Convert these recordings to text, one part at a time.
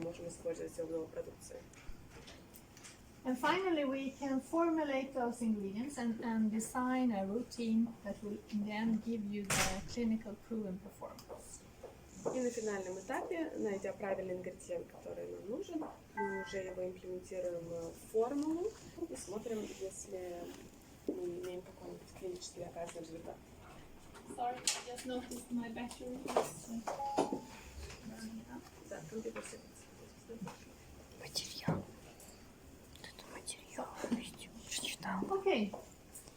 можем использовать в новой продукции. And finally, we can formulate those ingredients and design a routine that will in the end give you the clinical proven performance. И на финальном этапе, найдя правильный ингредиент, который нам нужен, мы уже его имплементируем в формулу и смотрим, если мы имеем какой-нибудь клинически доказанный результат. Sorry, I just noticed my battery is burning up. Да, компьютер садится. Материал. Это материал. Читал. Okay,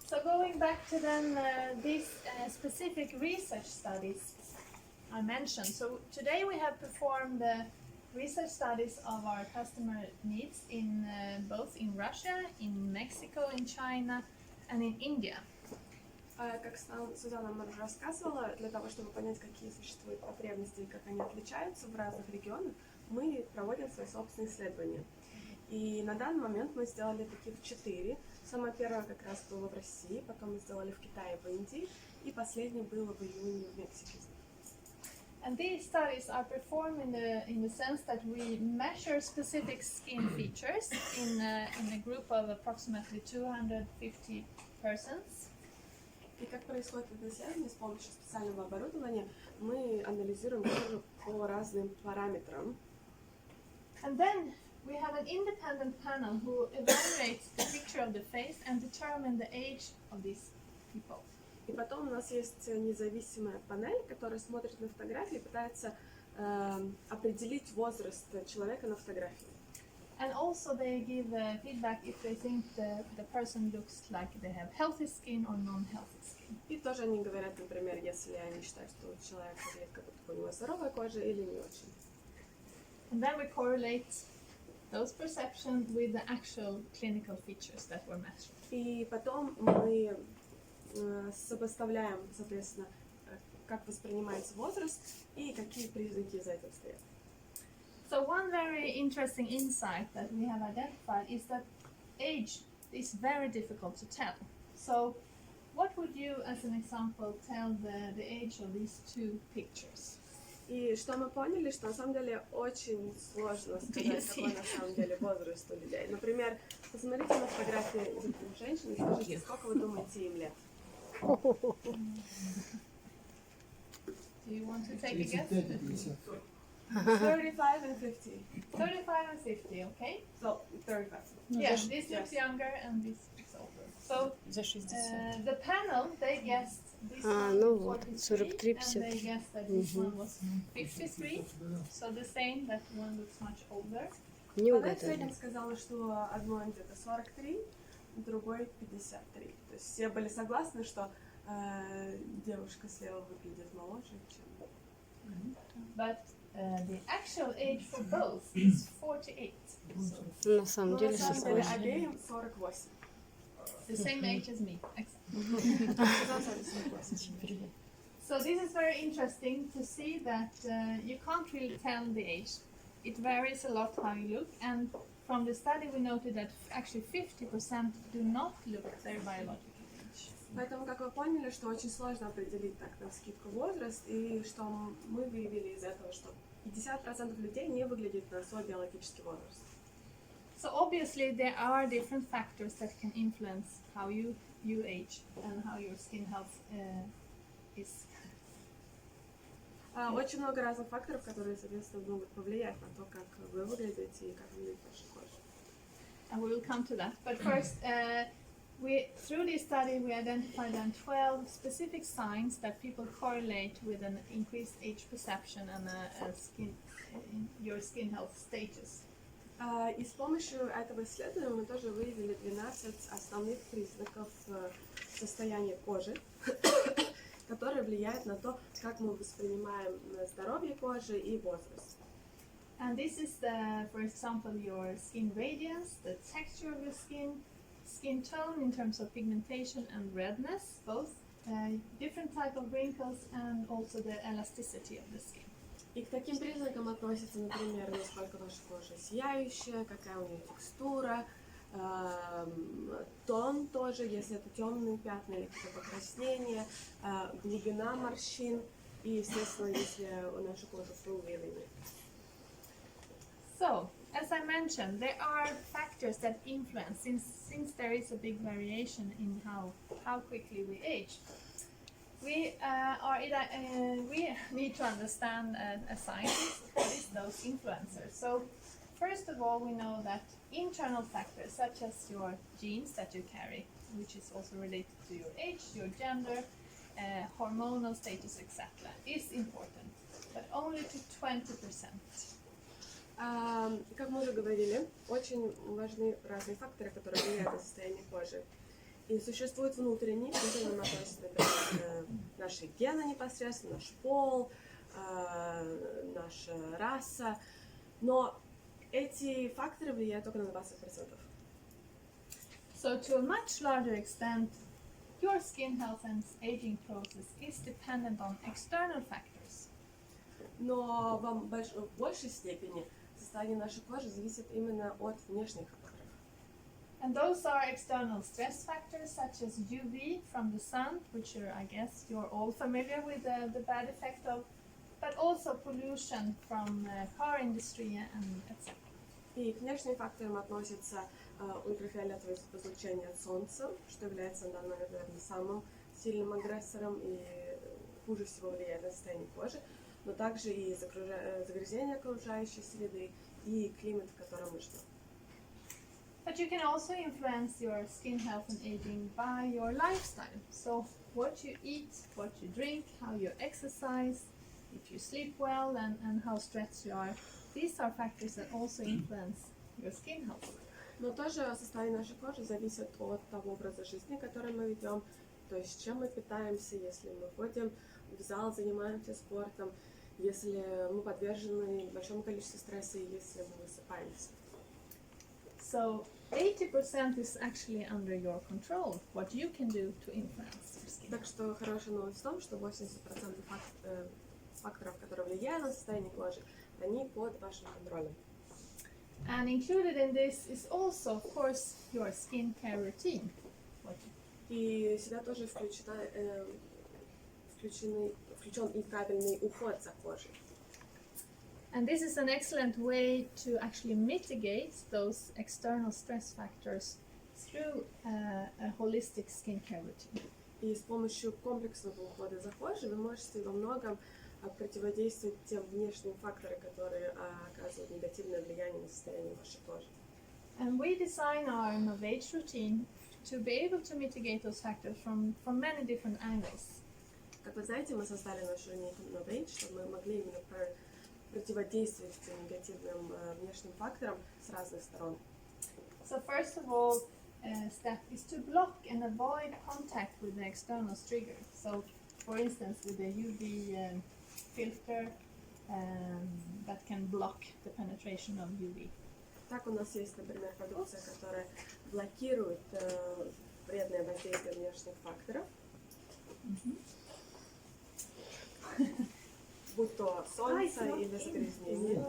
so going back to then these specific research studies I mentioned. So today we have performed research studies of our customer needs in both in Russia, in Mexico, in China, and in India. Как Сузанна нам уже рассказывала, для того, чтобы понять, какие существуют потребности и как они отличаются в разных регионах, мы проводим свои собственные исследования. И на данный момент мы сделали таких 4. Самое первое как раз было в России, потом мы сделали в Китае, в Индии, и последнее было в июне в Мексике. And these studies are performed in the sense that we measure specific skin features in a group of approximately 250 persons. И как происходит это исследование с помощью специального оборудования, мы анализируем кожу по разным параметрам. And then we have an independent panel who evaluates the picture of the face and determine the age of these people. И потом у нас есть независимая панель, которая смотрит на фотографии и пытается определить возраст человека на фотографии. And also they give feedback if they think the person looks like they have healthy skin or non-healthy skin. И тоже они говорят, например, если они считают, что человек выглядит как будто у него здоровая кожа или не очень. And then we correlate those perceptions with the actual clinical features that were measured. И потом мы сопоставляем, соответственно, как воспринимается возраст и какие признаки за этим стоят. So one very interesting insight that we have identified is that age is very difficult to tell. So what would you, as an example, tell the age of these two pictures? И что мы поняли, что на самом деле очень сложно сказать, какой на самом деле возраст у людей. Например, посмотрите на фотографии женщин и скажите, сколько вы думаете им лет? Do you want to take a guess? 35 and 50. 35 and 50, okay? So, 35. Yeah, this looks younger and this is older. So За 60. the panel, they guessed this А, one ну was вот, 43, 43, and they 50. guessed that this one was 53. So the same, that one looks much older. Не Она в среднем угадали. сказала, что одной где-то 43, другой 53. То есть все были согласны, что девушка слева выглядит моложе, чем... But the actual age for both is 48. So На самом Но деле на самом деле обеим 48. the same age as me. Exactly. So this is very interesting to see that you can't really tell the age. It varies a lot how you look, and from the study we noted that actually 50% do not look their biological age. Поэтому, как вы поняли, что очень сложно определить так навскидку возраст, и что мы выявили из этого, что 50% людей не выглядит на свой биологический возраст. So obviously there are different factors that can influence how you age and how your skin health is. Очень много разных факторов, которые, соответственно, могут повлиять на то, как вы выглядите и как выглядит ваша кожа. And we will come to that. But first, through this study, we identified 12 specific signs that people correlate with an increased age perception and your skin health status. И с помощью этого исследования мы тоже выявили 12 основных признаков состояния кожи, которые влияют на то, как мы воспринимаем здоровье кожи и возраст. And this is, for example, your skin radiance, the texture of your skin tone in terms of pigmentation and redness, both different type of wrinkles and also the elasticity of the skin. И к таким признакам относятся, например, насколько ваша кожа сияющая, какая у нее текстура, тон тоже, если это темные пятна или какое-то покраснение, глубина морщин и, естественно, если наша кожа пыльная. So, as I mentioned, there are factors that influence since there is a big variation in how quickly we age. We need to understand as scientists what is those influencers. So, first of all, we know that internal factors such as your genes that you carry, which is also related to your age, your gender, hormonal status, etc., is important, but only to 20%. Как мы уже говорили, очень важны разные факторы, которые влияют на состояние кожи. И существуют внутренние, которые относятся, например, наши гены непосредственно, наш пол, наша раса. Но эти факторы влияют только на 20%. So to a much larger extent, your skin health and aging process is dependent on external factors. Но в большей степени состояние нашей кожи зависит именно от внешних факторов. And those are external stress factors such as UV from the sun, which I guess you're all familiar with the bad effect of, but also pollution from car industry and etc. И к внешним факторам относятся ультрафиолетовое излучение от солнца, что является на данный момент, наверное, самым сильным агрессором и хуже всего влияет на состояние кожи, но также и загрязнение окружающей среды и климат, в котором мы живем. But you can also influence your skin health and aging by your lifestyle. So what you eat, what you drink, how you exercise, if you sleep well and how stressed you are. These are factors that also influence your skin health. Но тоже состояние нашей кожи зависит от того образа жизни, который мы ведем, то есть чем мы питаемся, если мы ходим в зал, занимаемся спортом, если мы подвержены большому количеству стресса и если мы высыпаемся. So 80% is actually under your control, what you can do to influence your skin. Так что хорошая новость в том, что 80% факторов, которые влияют на состояние кожи, они под вашим контролем. And included in this is also, of course, your skincare routine. И сюда тоже включен и правильный уход за кожей. And this is an excellent way to actually mitigate those external stress factors through a holistic skincare routine. И с помощью комплексного ухода за кожей вы можете во многом противодействовать тем внешним факторам, которые оказывают негативное влияние на состояние вашей кожи. And we design our Innovate routine to be able to mitigate those factors from many different angles. Как вы знаете, мы создали нашу линейку Innovate, чтобы мы могли именно противодействовать этим негативным внешним факторам с разных сторон. So first of all, step is to block and avoid contact with the external trigger. So, for instance, with a UV filter that can block the penetration of UV. Так у нас есть, например, продукция, которая блокирует вредное воздействие внешних факторов, будь то солнце или загрязнение.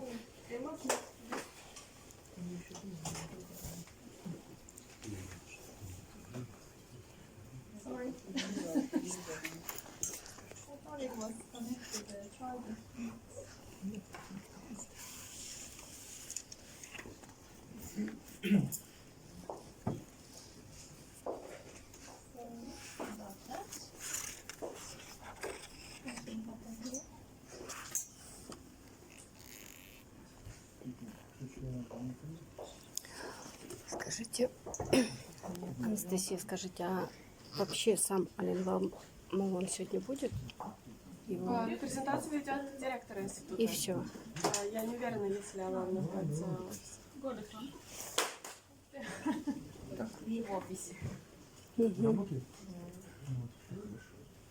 Sorry. I thought it was connected to the charger. So, about that. Nothing happened here. Скажите, Анастасия, скажите, а вообще сам Ален он сегодня будет? Его... Презентацию ведет директор института. И все. Я не уверена, если Алан находится в его офисе. Работает?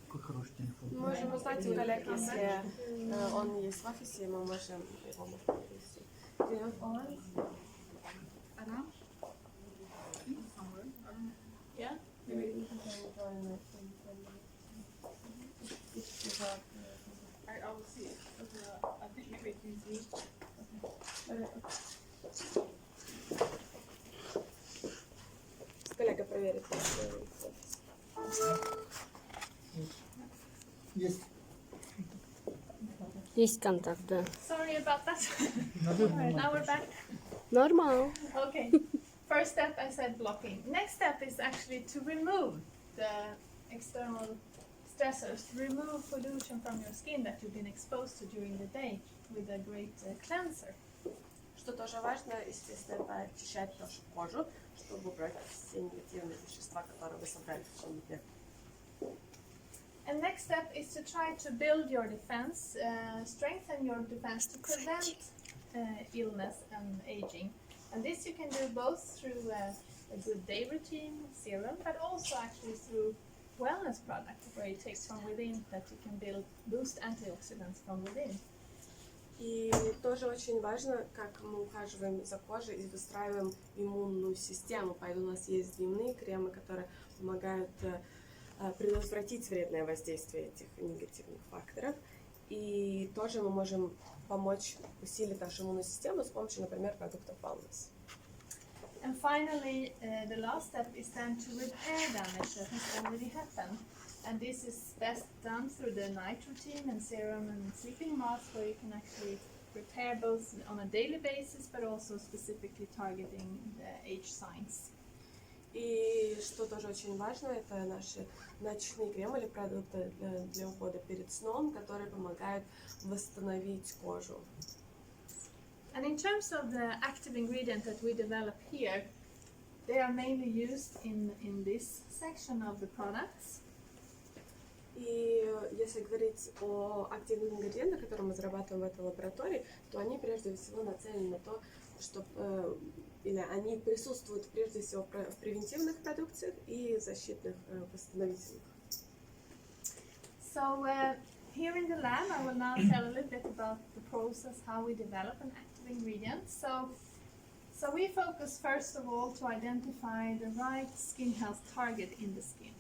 Какой хороший телефон. Мы можем узнать у коллег, если он есть в офисе, мы можем его привести. Yeah? I will see it. I think maybe it's easy. Коллега проверит. Есть. Есть контакт, да. Sorry about that. Alright, now we're back. Нормал. Okay. First step, I said blocking. Next step is actually to remove the external stressors, to remove pollution from your skin that you've been exposed to during the day with a great cleanser. Что тоже важно, естественно, это очищать нашу кожу, чтобы убрать все негативные вещества, которые вы собрали в течение дня. And next step is to try to build your defense, strengthen your defense to prevent illness and aging. And this you can do both through a good day routine, serum, but also actually through wellness products where it takes from within that you can boost antioxidants from within. И тоже очень важно, как мы ухаживаем за кожей и выстраиваем иммунную систему. Поэтому у нас есть дневные кремы, которые помогают предотвратить вредное воздействие этих негативных факторов. И тоже мы можем помочь усилить нашу иммунную систему с помощью, например, продуктов wellness. And finally, the last step is then to repair damage that has already happened. And this is best done through the night routine and serum and sleeping mask, where you can actually repair both on a daily basis, but also specifically targeting the age signs. И что тоже очень важно, это наши ночные кремы или продукты для ухода перед сном, которые помогают восстановить кожу. And in terms of the active ingredient that we develop here, they are mainly used in this section of the products. И если говорить о активных ингредиентах, которые мы разрабатываем в этой лаборатории, то они прежде всего нацелены на то, чтобы или они присутствуют прежде всего в превентивных продукциях и защитных восстановительных. So here in the lab, I will now tell a little bit about the process, how we develop an active ingredient. So we focus first of all to identify the right skin health target in the skin.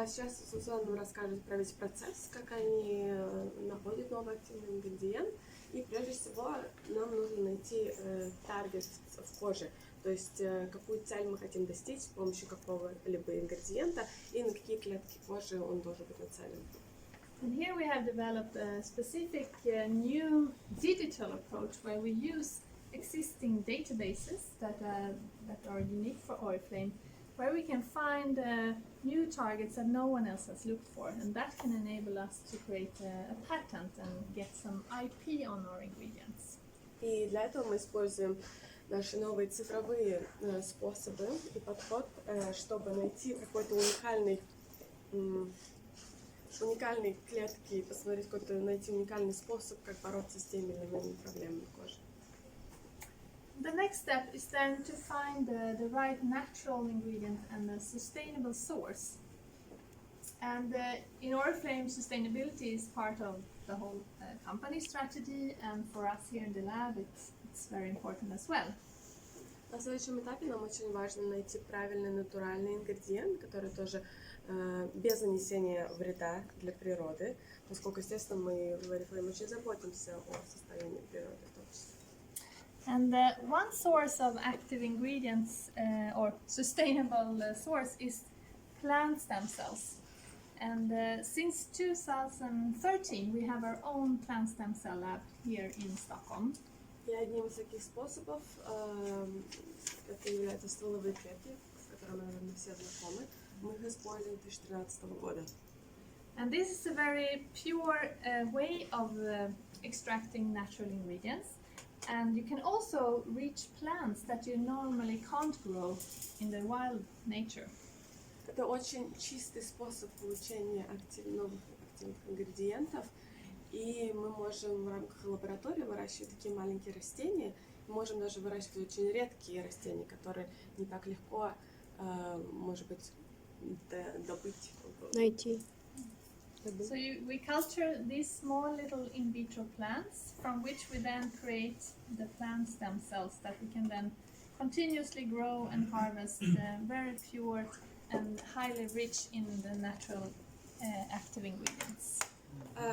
Сейчас Сузанна нам расскажет про весь процесс, как они находят новый активный ингредиент. И прежде всего нам нужно найти таргет в коже, то есть какую цель мы хотим достичь с помощью какого-либо ингредиента и на какие клетки кожи он должен быть нацелен. And here we have developed a specific new digital approach where we use existing databases that are unique for Oriflэйм, where we can find new targets that no one else has looked for, and that can enable us to create a patent and get some IP on our ingredients. И для этого мы используем наши новые цифровые способы и подход, чтобы найти какой-то уникальные клетки и посмотреть найти уникальный способ, как бороться с теми или иными проблемами кожи. The next step is then to find the right natural ingredient and a sustainable source. And in Oriflэйm, sustainability is part of the whole company strategy, and for us here in the lab, it's very important as well. На следующем этапе нам очень важно найти правильный натуральный ингредиент, который тоже без нанесения вреда для природы, поскольку, естественно, мы в Орифлэйм очень заботимся о состоянии природы в том числе. And one source of active ingredients or sustainable source is plant stem cells. And since 2013 we have our own plant stem cell lab here in Stockholm. И одним из таких способов это являются стволовые клетки, с которыми, наверное, все знакомы. Мы их используем с 2013 года. And this is a very pure way of extracting natural ingredients. And you can also reach plants that you normally can't grow in the wild nature. Это очень чистый способ получения новых активных ингредиентов, и мы можем в рамках лаборатории выращивать такие маленькие растения. Мы можем даже выращивать очень редкие растения, которые не так легко, может быть, добыть. Найти. So we culture these small little in vitro plants, from which we then create the plant stem cells that we can then continuously grow and harvest very pure and highly rich in the natural active ingredients.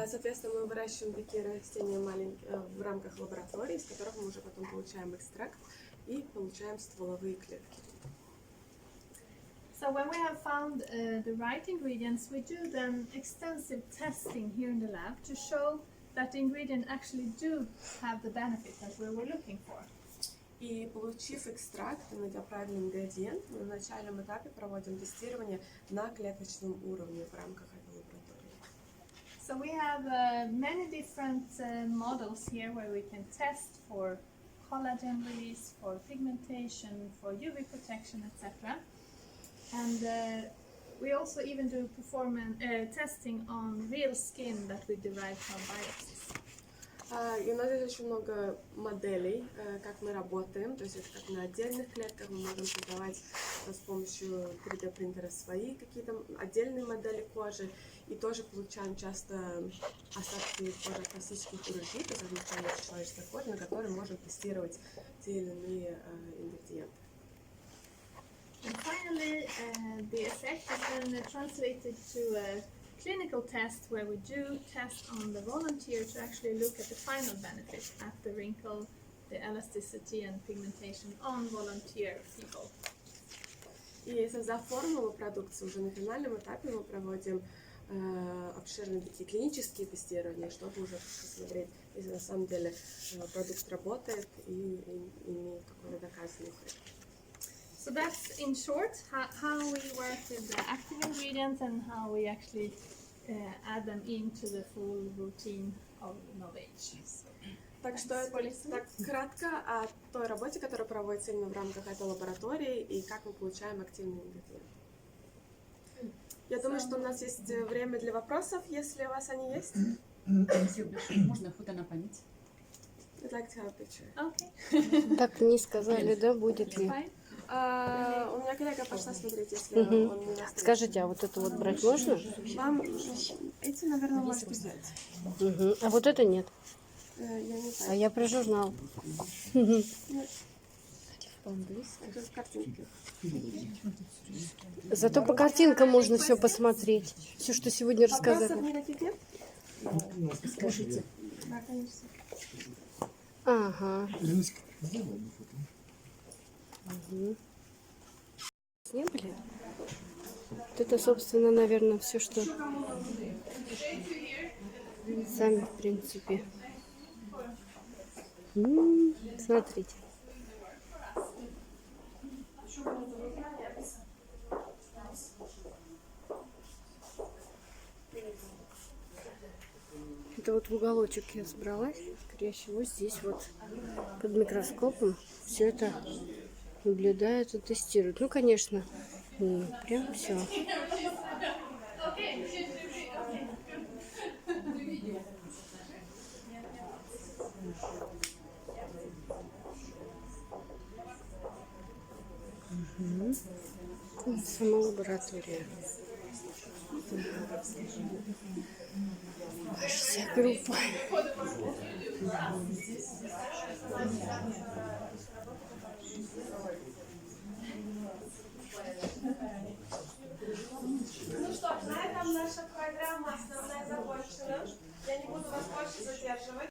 Соответственно, мы выращиваем такие растения в рамках лаборатории, из которых мы уже потом получаем экстракт и получаем стволовые клетки. So when we have found the right ingredients, we do then extensive testing here in the lab to show that the ingredient actually do have the benefit that we were looking for. И получив экстракт и найдя правильный ингредиент, мы на начальном этапе проводим тестирование на клеточном уровне в рамках этой лаборатории. So we have many different models here where we can test for collagen release, for pigmentation, for UV protection, etc. And we also even do testing on real skin that we derive from biopsies. И у нас здесь очень много моделей, как мы работаем, то есть это как на отдельных клетках, мы можем создавать с помощью 3D принтера свои какие-то отдельные модели кожи, и тоже получаем часто остатки кожи от классических хирургий, то есть изначально человеческой кожи, на которой можем тестировать те или иные ингредиенты. And finally, the effect is then translated to a clinical test where we do test on the volunteer to actually look at the final benefit at the wrinkle, the elasticity and pigmentation on volunteer people. И создав формулу продукции, уже на финальном этапе мы проводим обширные такие клинические тестирования, чтобы уже посмотреть, если на самом деле продукт работает и имеет какой-то доказанный эффект. So that's in short how we work with the active ingredients and how we actually add them into the full routine of Novage. Так что это так кратко о той работе, которая проводится именно в рамках этой лаборатории и как мы получаем активные ингредиенты. Я думаю, что у нас есть время для вопросов, если у вас они есть. Можно фото напомнить? I'd like to have a picture. Okay. Так не сказали, да, будет ли? Fine. У меня коллега пошла смотреть, если он не настроен. Скажите, а вот это вот брать можно? Вам эти, наверное, можете взять. А вот это нет. Я не А знаю. я про журнал. Это картинки. Зато по картинкам можно все посмотреть. Все, что сегодня Вопросов рассказали. никаких нет? Скажите. Да, конечно. Ага. Леночка, сделай мне фото. Не были? Вот это, собственно, наверное, все, что сами, в принципе. Смотрите. Это вот в уголочек я собралась. Скорее всего, здесь вот под микроскопом все это наблюдают и тестируют. Ну, конечно, не прям все. Сама лаборатория. Вся группа. Ну что ж, на этом наша программа основная закончена. Я не буду вас больше задерживать.